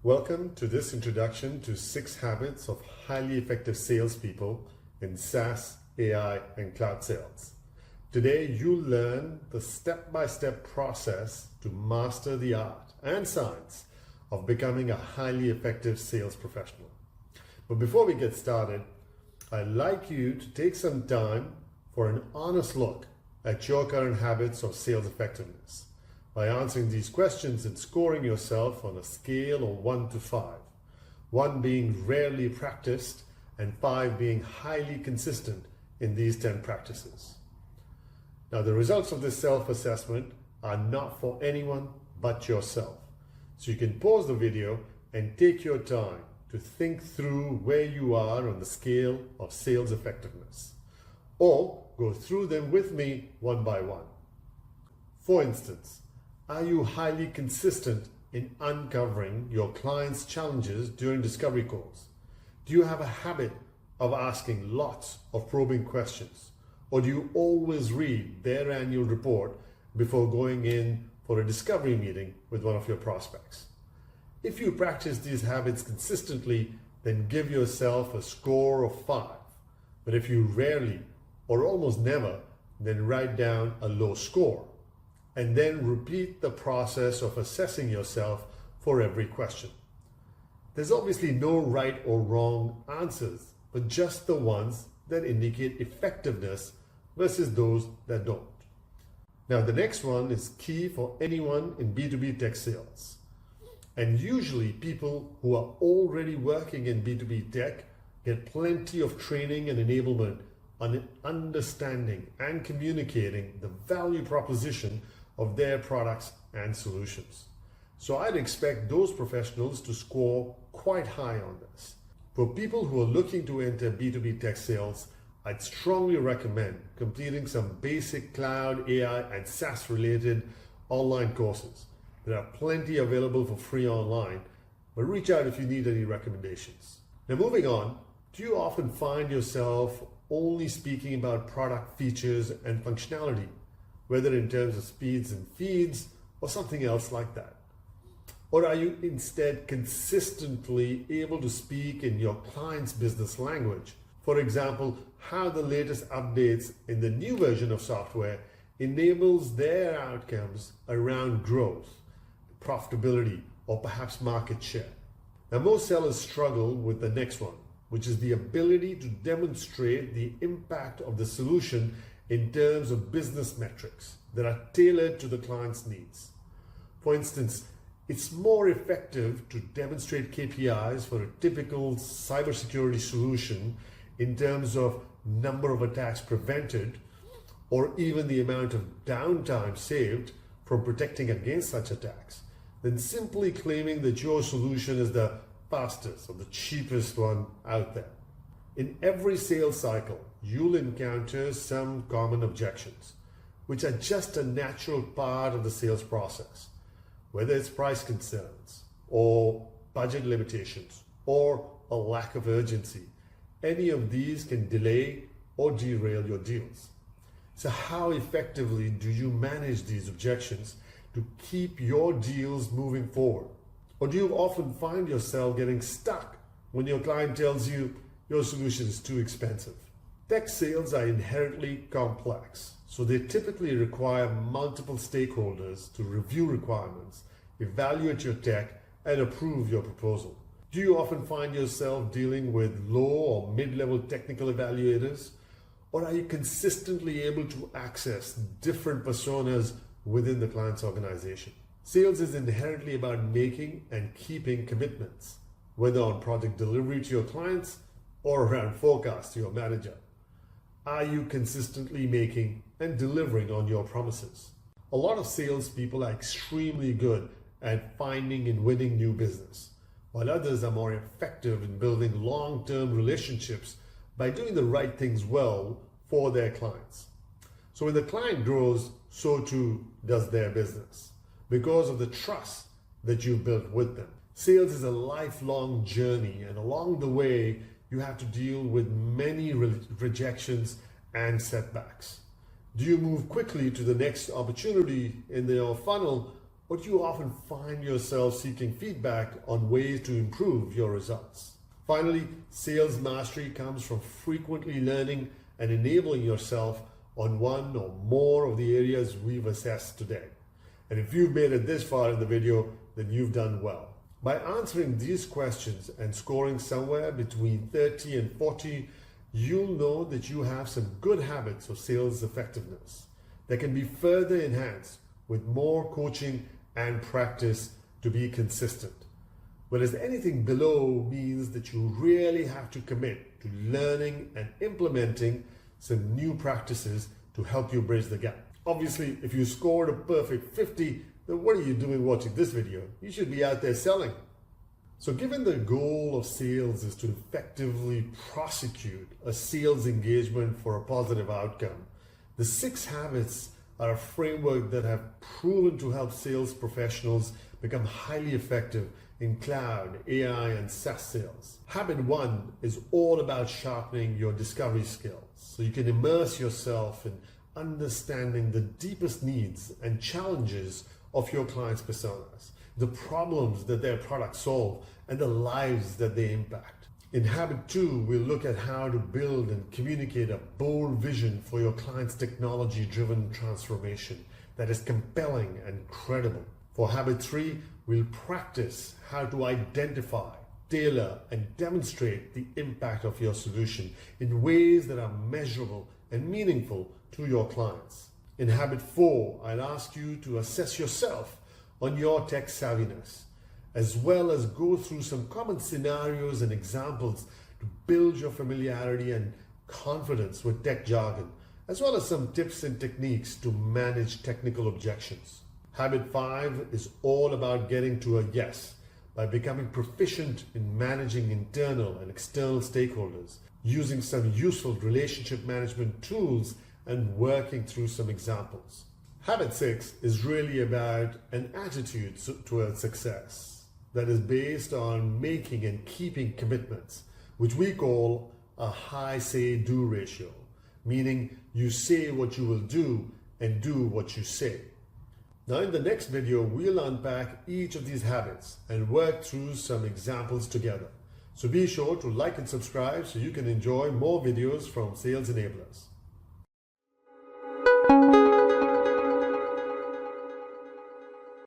Welcome to this introduction to 6 habits of highly effective salespeople in SaaS, AI, and cloud sales. Today, you'll learn the step-by-step process to master the art and science of becoming a highly effective sales professional. But before we get started, I'd like you to take some time for an honest look at your current habits of sales effectiveness by answering these questions and scoring yourself on a scale of 1 to 5, 1 being rarely practiced and 5 being highly consistent in these 10 practices. Now, the results of this self-assessment are not for anyone but yourself. So you can pause the video and take your time to think through where you are on the scale of sales effectiveness, or go through them with me one by one. For instance, are you highly consistent in uncovering your clients' challenges during discovery calls? Do you have a habit of asking lots of probing questions? Or do you always read their annual report before going in for a discovery meeting with one of your prospects? If you practice these habits consistently, then give yourself a score of 5. But if you rarely or almost never, then write down a low score. And then repeat the process of assessing yourself for every question. There's obviously no right or wrong answers, but just the ones that indicate effectiveness versus those that don't. Now, the next one is key for anyone in B2B tech sales. And usually people who are already working in B2B tech get plenty of training and enablement on understanding and communicating the value proposition of their products and solutions. So I'd expect those professionals to score quite high on this. For people who are looking to enter B2B tech sales, I'd strongly recommend completing some basic cloud, AI, and SaaS related online courses. There are plenty available for free online, but reach out if you need any recommendations. Now, moving on, do you often find yourself only speaking about product features and functionality, whether in terms of speeds and feeds or something else like that? Or are you instead consistently able to speak in your client's business language? For example, how the latest updates in the new version of software enables their outcomes around growth, profitability, or perhaps market share. Now, most sellers struggle with the next one, which is the ability to demonstrate the impact of the solution in terms of business metrics that are tailored to the client's needs. For instance, it's more effective to demonstrate KPIs for a typical cybersecurity solution in terms of number of attacks prevented, or even the amount of downtime saved from protecting against such attacks, than simply claiming that your solution is the fastest or the cheapest one out there. In every sales cycle, you'll encounter some common objections, which are just a natural part of the sales process. Whether it's price concerns, or budget limitations, or a lack of urgency, any of these can delay or derail your deals. So how effectively do you manage these objections to keep your deals moving forward? Or do you often find yourself getting stuck when your client tells you your solution is too expensive? Tech sales are inherently complex, so they typically require multiple stakeholders to review requirements, evaluate your tech, and approve your proposal. Do you often find yourself dealing with low or mid-level technical evaluators? Or are you consistently able to access different personas within the client's organization? Sales is inherently about making and keeping commitments, whether on project delivery to your clients or around forecasts to your manager. Are you consistently making and delivering on your promises? A lot of salespeople are extremely good at finding and winning new business, while others are more effective in building long-term relationships by doing the right things well for their clients. So when the client grows, so too does their business, because of the trust that you've built with them. Sales is a lifelong journey, and along the way, you have to deal with many rejections and setbacks. Do you move quickly to the next opportunity in your funnel, but you often find yourself seeking feedback on ways to improve your results. Finally, sales mastery comes from frequently learning and enabling yourself on one or more of the areas we've assessed today. And if you've made it this far in the video, then you've done well. By answering these questions and scoring somewhere between 30 and 40, you'll know that you have some good habits of sales effectiveness that can be further enhanced with more coaching and practice to be consistent. Whereas anything below means that you really have to commit to learning and implementing some new practices to help you bridge the gap. Obviously, if you scored a perfect 50, then what are you doing watching this video? You should be out there selling. So given the goal of sales is to effectively prosecute a sales engagement for a positive outcome, the 6 habits are a framework that have proven to help sales professionals become highly effective in cloud, AI, and SaaS sales. Habit 1 is all about sharpening your discovery skills so you can immerse yourself in understanding the deepest needs and challenges of your clients' personas, the problems that their products solve, and the lives that they impact. In Habit 2, we'll look at how to build and communicate a bold vision for your client's technology-driven transformation that is compelling and credible. For Habit 3, we'll practice how to identify, tailor, and demonstrate the impact of your solution in ways that are measurable and meaningful to your clients. In Habit 4, I'll ask you to assess yourself on your tech savviness, as well as go through some common scenarios and examples to build your familiarity and confidence with tech jargon, as well as some tips and techniques to manage technical objections. Habit 5 is all about getting to a yes by becoming proficient in managing internal and external stakeholders, using some useful relationship management tools, and working through some examples. Habit 6 is really about an attitude towards success that is based on making and keeping commitments, which we call a high say-do ratio, meaning you say what you will do and do what you say. Now in the next video, we'll unpack each of these habits and work through some examples together. So be sure to like and subscribe so you can enjoy more videos from Sales Enablers.